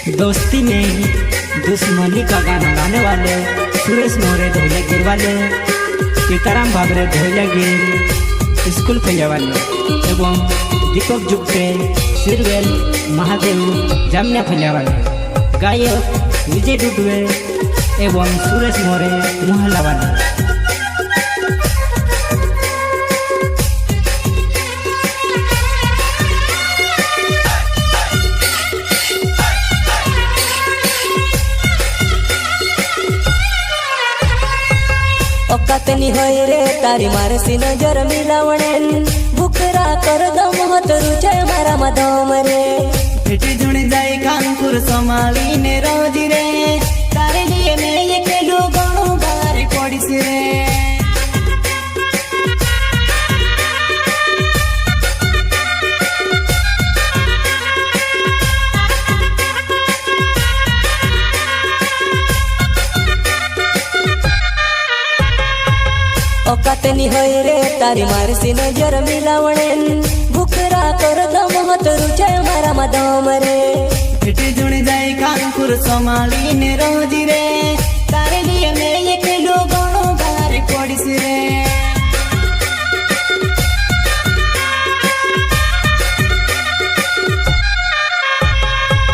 दोस्ती में दुश्मनी का गाना गाने वाले सुरेश मोरे धोले गिर वाले, सीताराम भागरे धोले गिर स्कूल फैले वाले एवं दीपक जुगटे सिरवेल महादेव जामने फैले वाले, गायक विजय डुडुए एवं सुरेश मोरे मोहल्ला वाले। औकातनी होय रे तारी मारसी नजर मिलावणेन, भुकरा कर दम होतरु छे मारा मधोम रे। भेटी जुण जाए कानपुर संभाली ने रोजी रे, तारे लिए मैं ये केलू गणो भारी पड़ीस रे। औकातनी होय रे तारी मारसी नजर मिलावणेन, भुकरा कर दम होतरु छे मारा मधोम रे। भेटी जुण जाए कानपुर संभाली ने रोजी रे, तारे लिए मैं ये केलू गणो भारी पड़ीस रे।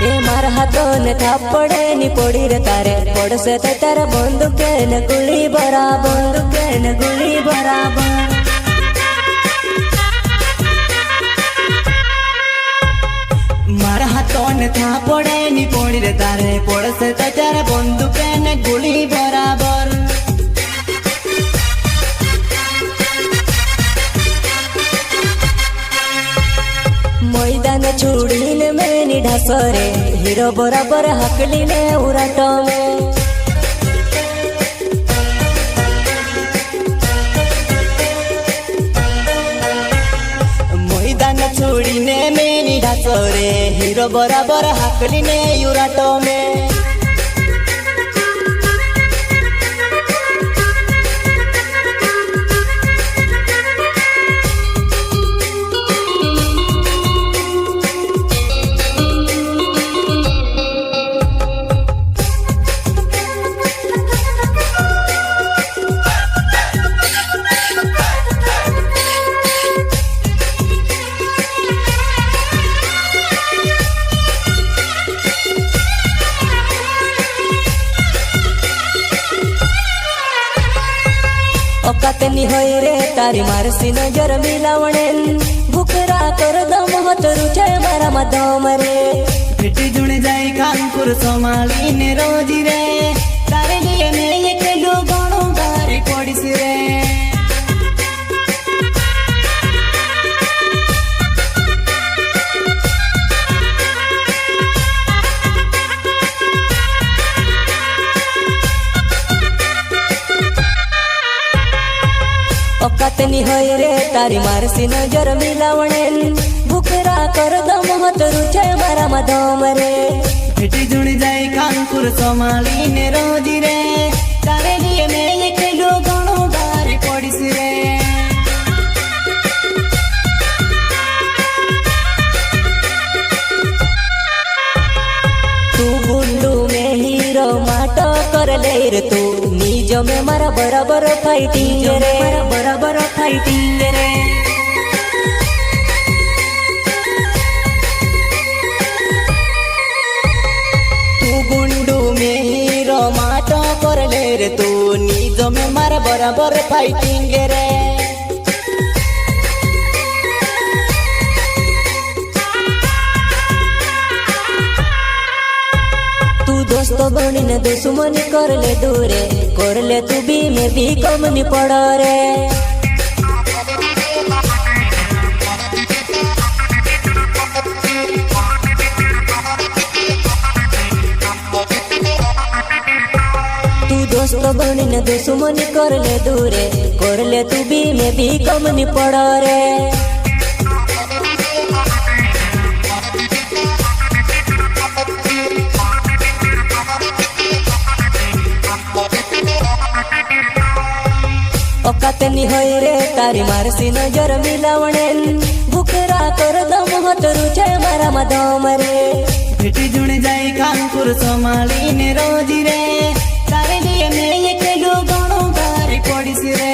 ए मारा हाथों ने थापड़े नी पड़ी रे तारे, पड़से ते तारा बंदूके न गुली बराबर, बंदूके न गुली बराबर। मारा हाथों ने थापड़े नी पड़ी रे तारे, पड़से ते तारा बंदूके न गुली बराबर। मैदान छुड़ीने मैनी ढासरे, हीरो बराबर हकली ने उराटो में। मैदान छुड़ीने मैनी ढासरे, हीरो बराबर हकली ने उराटो में। औकातनी होय रे तारी मारसी नजर मिलावणेन, भुकरा कर दम होतरु छे मारा मधोम रे। भेटी जुण जाए कानपुर संभाली ने रोजी रे, तारे लिए मैं ये केलू गणो भारी पड़ीस रे। औकातनी होय रे तारी मारसी नजर मिलावणेन, भुकरा कर दम होतरु छे मारा मधोम रे। भेटी जुण जाए कानपुर संभाली ने रोजी रे, तारे लिए मैं ये केलू गणो भारी पड़ीस रे। तू गुंडू में हीरो माटो कर ले रे, तू नीजो में मारा बराबर फाइटिंग रे, मारा बराबर फाइटिंग रे। तू गुंडू में हीरो माटो कर ले रे, तू नीजो में मारा बराबर फाइटिंग रे। दोस्तों बनी ने दुश्मनी कर ले दूरे, कर ले तू भी मैं भी कम नहीं पड़ा रे। तू दोस्तों बनी ने दुश्मनी कर ले दूरे, कर ले तू भी मैं भी कम नहीं पड़ा रे। औकातनी होय रे तारी मारसी नजर मिलावणेन, भुकरा कर दम होतरु छे मारा मधोम रे। भेटी जुण जाए कांकुर संभाली ने रोजी रे तारे लिए मैं एकलो घणो भारी पड़ीस रे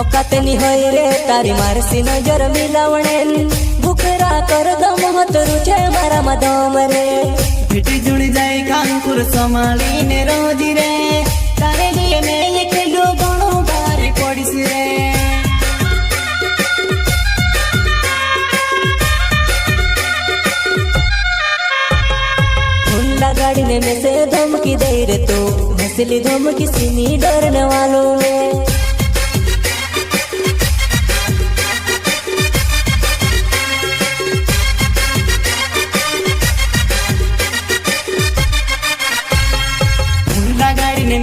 औकातनी होई रे तारी मारसी नजर मिलावणेन भूखरा कर दम हतरू छे मारा मदम रे भेटी जुण जाए कांकुर संभाली ने रोजी रे तारे लिए मैं एकलो घणो भारी पड़ीस रे हुंडा गाड़ी ने में से धमकी दे रे तो हंसली धमकी सीनी डरने वालों में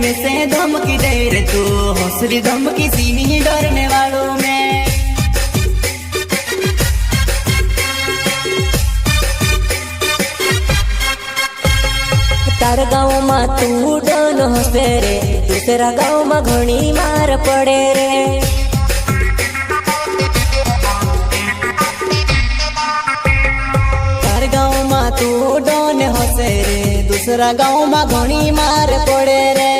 में से धमकी दे रे तू हौसली धमकी सीनी डरने वालों में तार गाँव में तू डन हसे रे दूसरा गाँव में घणी मार पड़े रे तार गाँव में तू डन हसे रे दूसरा गाँव में घणी मार पड़े रे